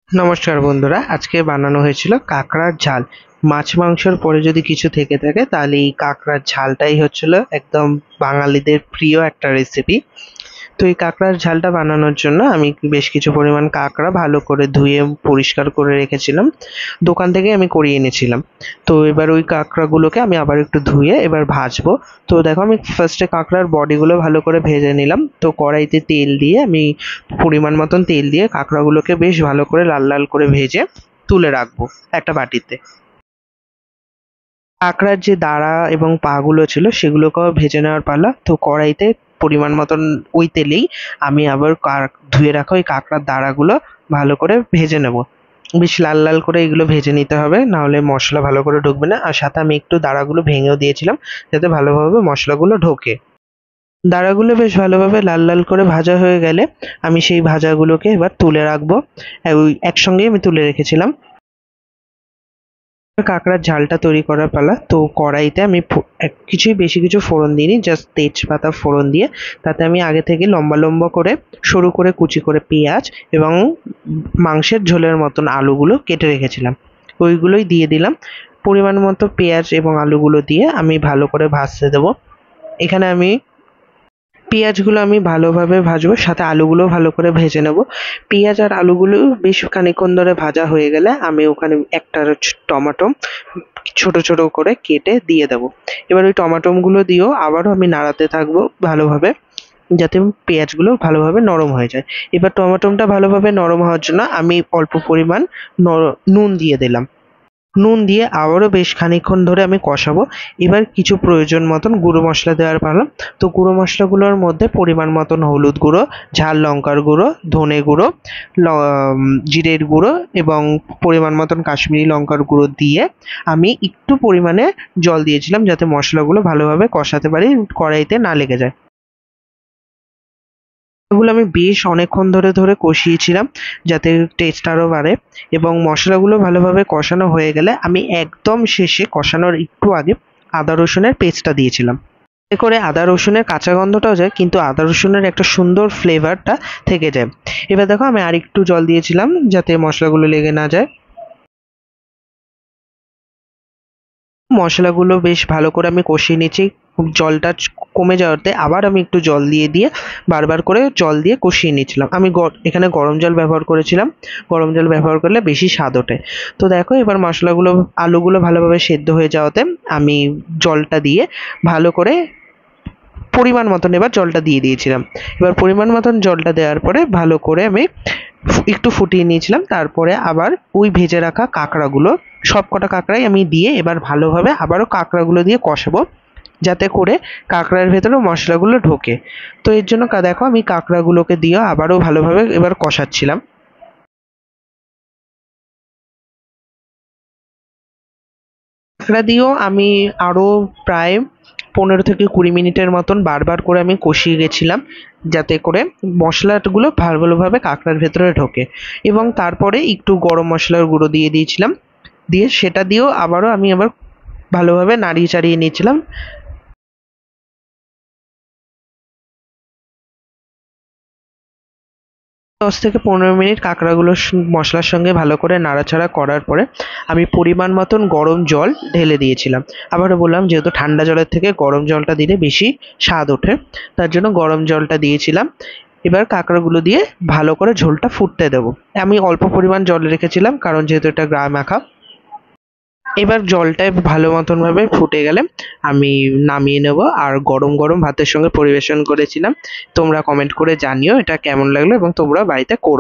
নমস্কার বন্ধুরা, আজকে বানানো হয়েছিল কাঁকড়ার ঝাল। মাছ মাংসের পরে যদি কিছু থেকে থাকে তাহলে এই কাঁকড়ার ঝালটাই হচ্ছিল একদম বাঙালিদের প্রিয় একটা রেসিপি। তো এই কাঁকড়ার ঝালটা বানানোর জন্য আমি বেশ কিছু পরিমাণ কাঁকড়া ভালো করে ধুয়ে পরিষ্কার করে রেখেছিলাম। দোকান থেকে আমি করিয়ে এনেছিলাম। তো এবার ওই কাঁকড়াগুলোকে আমি আবার একটু ধুয়ে এবার ভাজবো। তো দেখো, আমি ফার্স্টে কাঁকড়ার বডিগুলো ভালো করে ভেজে নিলাম। তো কড়াইতে তেল দিয়ে আমি পরিমাণ মতন তেল দিয়ে কাঁকড়াগুলোকে বেশ ভালো করে লাল লাল করে ভেজে তুলে রাখবো একটা বাটিতে। কাঁকড়ার যে দাঁড়া এবং পা গুলো ছিল সেগুলোকেও ভেজে নেওয়ার পালা। তো কড়াইতে পরিমাণ মতন ওই তেলেই আমি আবার ধুয়ে রাখা ওই কাঁকড়ার দাঁড়াগুলো ভালো করে ভেজে নেব। বেশ লাল লাল করে এগুলো ভেজে নিতে হবে, না হলে মশলা ভালো করে ঢুকবে না। আর সাথে আমি একটু দাঁড়াগুলো ভেঙেও দিয়েছিলাম যাতে ভালোভাবে মশলাগুলো ঢোকে। দাঁড়াগুলো বেশ ভালোভাবে লাল লাল করে ভাজা হয়ে গেলে আমি সেই ভাজাগুলোকে এবার তুলে রাখবো। ওই একসঙ্গেই আমি তুলে রেখেছিলাম। কাঁকড়ার ঝালটা তৈরি করার পালা। তো কড়াইতে আমি কিছুই বেশি কিছু ফোড়ন দিইনি, জাস্ট তেজপাতা ফোড়ন দিয়ে তাতে আমি আগে থেকে লম্বা লম্বা করে সরু করে কুচি করে পেঁয়াজ এবং মাংসের ঝোলের মতন আলুগুলো কেটে রেখেছিলাম, ওইগুলোই দিয়ে দিলাম। পরিমাণ মতো পেঁয়াজ এবং আলুগুলো দিয়ে আমি ভালো করে ভাজতে দেবো। এখানে আমি পেঁয়াজগুলো আমি ভালোভাবে ভাজবো, সাথে আলুগুলো ভালো করে ভেজে নেব। পেঁয়াজ আর আলুগুলো বেশ খানিকক্ষণ ধরে ভাজা হয়ে গেলে আমি ওখানে একটা টমেটো ছোট ছোট করে কেটে দিয়ে দেবো। এবার ওই টমেটোগুলো দিয়েও আবারও আমি নাড়াতে থাকবো ভালোভাবে, যাতে পেঁয়াজগুলো ভালোভাবে নরম হয়ে যায়। এবার টমেটোটা ভালোভাবে নরম হওয়ার জন্য আমি অল্প পরিমাণ নুন দিয়ে দিলাম। নুন দিয়ে আবারও বেশ খানিকক্ষণ ধরে আমি কষাবো। এবার কিছু প্রয়োজন মতন গুঁড়ো মশলা দেওয়ার পালা। তো গুঁড়ো মশলাগুলোর মধ্যে পরিমাণ মতন হলুদ গুঁড়ো, ঝাল লঙ্কার গুঁড়ো, ধনে গুঁড়ো, জিরের গুঁড়ো এবং পরিমাণ মতন কাশ্মীরি লঙ্কার গুঁড়ো দিয়ে আমি একটু পরিমাণে জল দিয়েছিলাম যাতে মশলাগুলো ভালোভাবে কষাতে পারি, কড়াইতে না লেগে যায়। এগুলো আমি বেশ অনেকক্ষণ ধরে ধরে কষিয়েছিলাম যাতে টেস্ট আরও বাড়ে। এবং মশলাগুলো ভালোভাবে কষানো হয়ে গেলে আমি একদম শেষে কষানোর একটু আগে আদা রসুনের পেস্টটা দিয়েছিলাম। এতে করে আদা রসুনের কাঁচা গন্ধটাও যায়, কিন্তু আদা রসুনের একটা সুন্দর ফ্লেভারটা থেকে যায়। এবার দেখো, আমি আর একটু জল দিয়েছিলাম যাতে মশলাগুলো লেগে না যায়। মশলাগুলো বেশ ভালো করে আমি কষিয়ে নিচ্ছি। জলটা কমে যাওয়াতে আবার আমি একটু জল দিয়ে দিয়ে বারবার করে জল দিয়ে কষিয়ে নিচ্ছিলাম। আমি এখানে গরম জল ব্যবহার করেছিলাম। গরম জল ব্যবহার করলে বেশি স্বাদ ওঠে। তো দেখো, এবার মশলাগুলো আলুগুলো ভালোভাবে সেদ্ধ হয়ে যাওয়াতে আমি জলটা দিয়ে ভালো করে পরিমাণ মতন এবার জলটা দিয়ে দিয়েছিলাম। এবার পরিমাণ মতন জলটা দেওয়ার পরে ভালো করে আমি একটু ফুটিয়ে নিয়েছিলাম। তারপরে আবার ওই ভেজে রাখা কাঁকড়াগুলো, সবকটা কাঁকড়াই আমি দিয়ে এবার ভালোভাবে আবারও কাঁকড়াগুলো দিয়ে কষাবো যাতে করে কাঁকড়ার ভেতরে মশলাগুলো ঢোকে। তো এর জন্য দেখো, আমি কাঁকড়াগুলোকে দিয়েও আবারও ভালোভাবে এবার কষাচ্ছিলাম। কাঁকড়া দিয়েও আমি আরও প্রায় 15 থেকে 20 মিনিটের মতন বারবার করে আমি কষিয়ে গেছিলাম যাতে করে মশলাগুলো ভালোভাবে কাঁকড়ার ভেতরে ঢোকে। এবং তারপরে একটু গরম মশলার গুঁড়ো দিয়ে দিয়েছিলাম, দিয়ে সেটা দিয়েও আবারও আমি আবার ভালোভাবে নাড়িয়ে চাড়িয়ে নিয়েছিলাম। 10 থেকে 15 মিনিট কাঁকড়াগুলো মশলার সঙ্গে ভালো করে নাড়াচাড়া করার পরে আমি পরিমাণ মতন গরম জল ঢেলে দিয়েছিলাম। আবারও বললাম, যেহেতু ঠান্ডা জলের থেকে গরম জলটা দিলে বেশি স্বাদ ওঠে, তার জন্য গরম জলটা দিয়েছিলাম। এবার কাঁকড়াগুলো দিয়ে ভালো করে ঝোলটা ফুটতে দেবো। আমি অল্প পরিমাণ জল রেখেছিলাম কারণ যেহেতু এটা গা মাখা। এবার জলটা ভালো মতন ভাবে ফুটে গেলে আমি নামিয়ে নেব আর গরম গরম ভাতের সঙ্গে পরিবেশন করেছিলাম। তোমরা কমেন্ট করে জানিও এটা কেমন লাগলো এবং তোমরা বাড়িতে করো।